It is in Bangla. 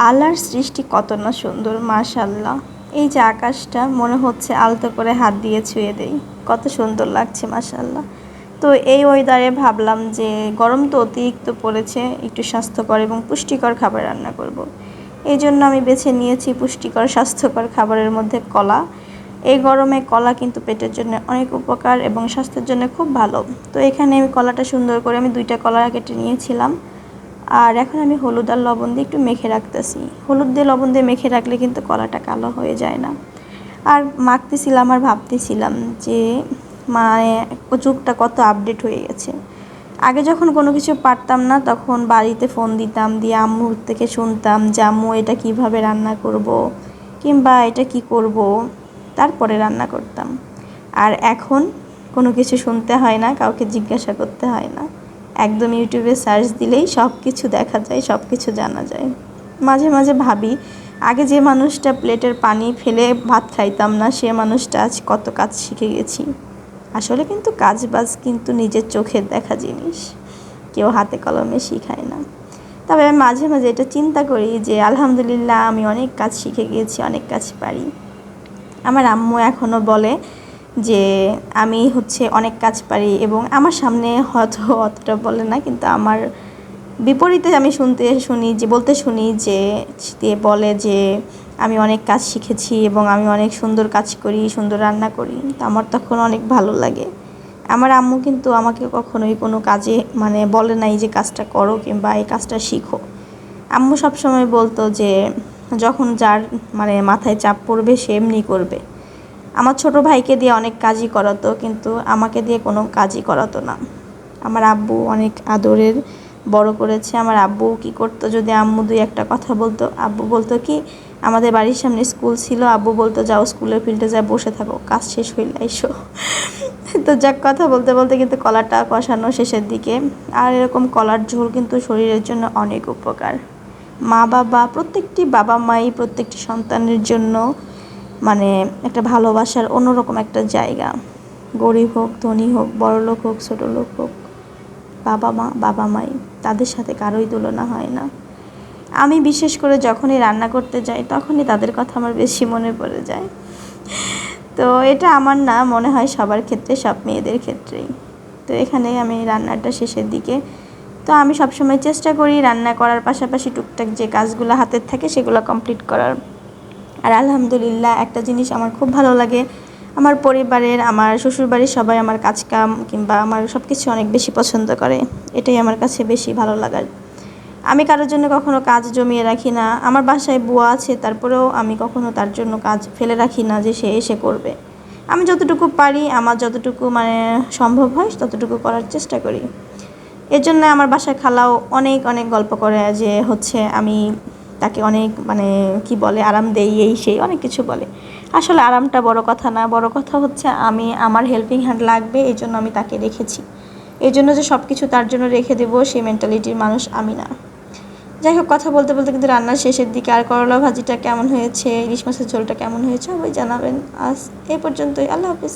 আল্লাহর সৃষ্টি কত না সুন্দর, মাশাআল্লাহ। এই যে আকাশটা মনে হচ্ছে আলতো করে হাত দিয়ে ছুঁয়ে দেই, কত সুন্দর লাগছে মাশাআল্লাহ। তো এই ওয়েদারে ভাবলাম যে গরম তো অতিরিক্ত পড়েছে, একটু স্বাস্থ্যকর এবং পুষ্টিকর খাবার রান্না করব। এই জন্য আমি বেছে নিয়েছি পুষ্টিকর স্বাস্থ্যকর খাবারের মধ্যে কলা। এই গরমে কলা কিন্তু পেটের জন্য অনেক উপকার এবং স্বাস্থ্যের জন্য খুব ভালো। তো এখানে আমি কলাটা সুন্দর করে আমি 2টা কলা কেটে নিয়েছিলাম। আর এখন আমি হলুদ আর লবণ দিয়ে একটু মেখে রাখতেছি। হলুদ দিয়ে লবণ দিয়ে মেখে রাখলে কিন্তু কলাটা কালো হয়ে যায় না। আর মাখতেছিলাম আর ভাবতেছিলাম যে মানে যুগটা কত আপডেট হয়ে গেছে। আগে যখন কোনো কিছু পারতাম না তখন বাড়িতে ফোন দিতাম, দিয়ে আম্মুর থেকে শুনতাম যে আম্মু এটা কীভাবে রান্না করব কিংবা এটা কি করব, তারপরে রান্না করতাম। আর এখন কোনো কিছু শুনতে হয় না, কাউকে জিজ্ঞাসা করতে হয় না, একদম ইউটিউবে সার্চ দিলেই সব কিছু দেখা যায়, সব কিছু জানা যায়। মাঝে মাঝে ভাবি আগে যে মানুষটা প্লেটের পানি ফেলে ভাত খাইতাম না, সে মানুষটা আজ কত কাজ শিখে গেছি। আসলে কিন্তু কাজবাজ কিন্তু নিজের চোখের দেখা জিনিস, কেউ হাতে কলমে শিখায় না। তবে আমি মাঝে মাঝে এটা চিন্তা করি যে আলহামদুলিল্লাহ আমি অনেক কাজ শিখে গিয়েছি, অনেক কাজ পারি। আমার আম্মু এখনও বলে যে আমি অনেক কাজ পারি, এবং আমার সামনে হয়তো অতটা বলে না, কিন্তু আমার বিপরীতে আমি বলতে শুনি যে বলে যে আমি অনেক কাজ শিখেছি এবং আমি অনেক সুন্দর কাজ করি, সুন্দর রান্না করি। তো আমার তখন অনেক ভালো লাগে। আমার আম্মু কিন্তু আমাকে কখনোই কোনো কাজে বলে নাই যে কাজটা করো কিংবা এই কাজটা শিখো। আম্মু সবসময় বলতো যে যখন যার মাথায় চাপ পড়বে সে এমনি করবে। আমার ছোট ভাইকে দিয়ে অনেক কাজই করাতো, কিন্তু আমাকে দিয়ে কোনো কাজই করাতো না। আমার আব্বু অনেক আদরের বড় করেছে। আমার আব্বু কি করতো, যদি আম্মু 2-1 কথা বলতো, আব্বু বলতো কি, আমাদের বাড়ির সামনে স্কুল ছিল, আব্বু বলতো যাও স্কুলের ফিল্ডে যায় বসে থাকো, কাজ শেষ হইলে এসো। তো যাক, কথা বলতে বলতে কিন্তু কলাটা কষানো শেষের দিকে। আর এরকম কলার ঝোল কিন্তু শরীরের জন্য অনেক উপকার। প্রত্যেকটি বাবা মাই প্রত্যেকটি সন্তানের জন্য একটা ভালোবাসার অন্যরকম একটা জায়গা। গরিব হোক, ধনী হোক, বড়লোক হোক, ছোটোলোক হোক, বাবা মাই তাদের সাথে কারোই তুলনা হয় না। আমি বিশেষ করে যখনই রান্না করতে যাই তখনই তাদের কথা আমার বেশি মনে পড়ে যায়। তো এটা আমার না, মনে হয় সবার ক্ষেত্রে, সব মেয়েদের ক্ষেত্রেই। তো এখানে আমি রান্নাটা শেষের দিকে। তো আমি সবসময় চেষ্টা করি রান্না করার পাশাপাশি টুকটাক যে কাজগুলো হাতের থাকে সেগুলো কমপ্লিট করার। আর আলহামদুলিল্লাহ একটা জিনিস আমার খুব ভালো লাগে, আমার পরিবারের, আমার শ্বশুরবাড়ির সবাই আমার কাজকাম কিংবা আমার সব কিছু অনেক বেশি পছন্দ করে। এটাই আমার কাছে বেশি ভালো লাগার। আমি কারোর জন্য কখনো কাজ জমিয়ে রাখি না। আমার বাসায় বুয়া আছে, তারপরেও আমি কখনো তার জন্য কাজ ফেলে রাখি না যে সে এসে করবে। আমি যতটুকু পারি, আমার যতটুকু সম্ভব হয় ততটুকু করার চেষ্টা করি। এর জন্য আমার বাসায় খালাও অনেক অনেক গল্প করে যে আমি তাকে অনেক কি বলে আরাম দেই, এই সেই অনেক কিছু বলে। আসলে আরামটা বড় কথা না, বড় কথা আমি আমার হেল্পিং হ্যান্ড লাগবে, এই জন্য আমি তাকে রেখেছি। এই জন্য যে সব কিছু তার জন্য রেখে দেবো সেই মেন্টালিটির মানুষ আমি না। যাই হোক, কথা বলতে বলতে কিন্তু রান্নার শেষের দিকে। আর করলা ভাজিটা কেমন হয়েছে, ইলিশ মাছের ঝোলটা কেমন হয়েছে, ওই জানাবেন। আজ এই পর্যন্তই, আল্লাহ হাফিজ।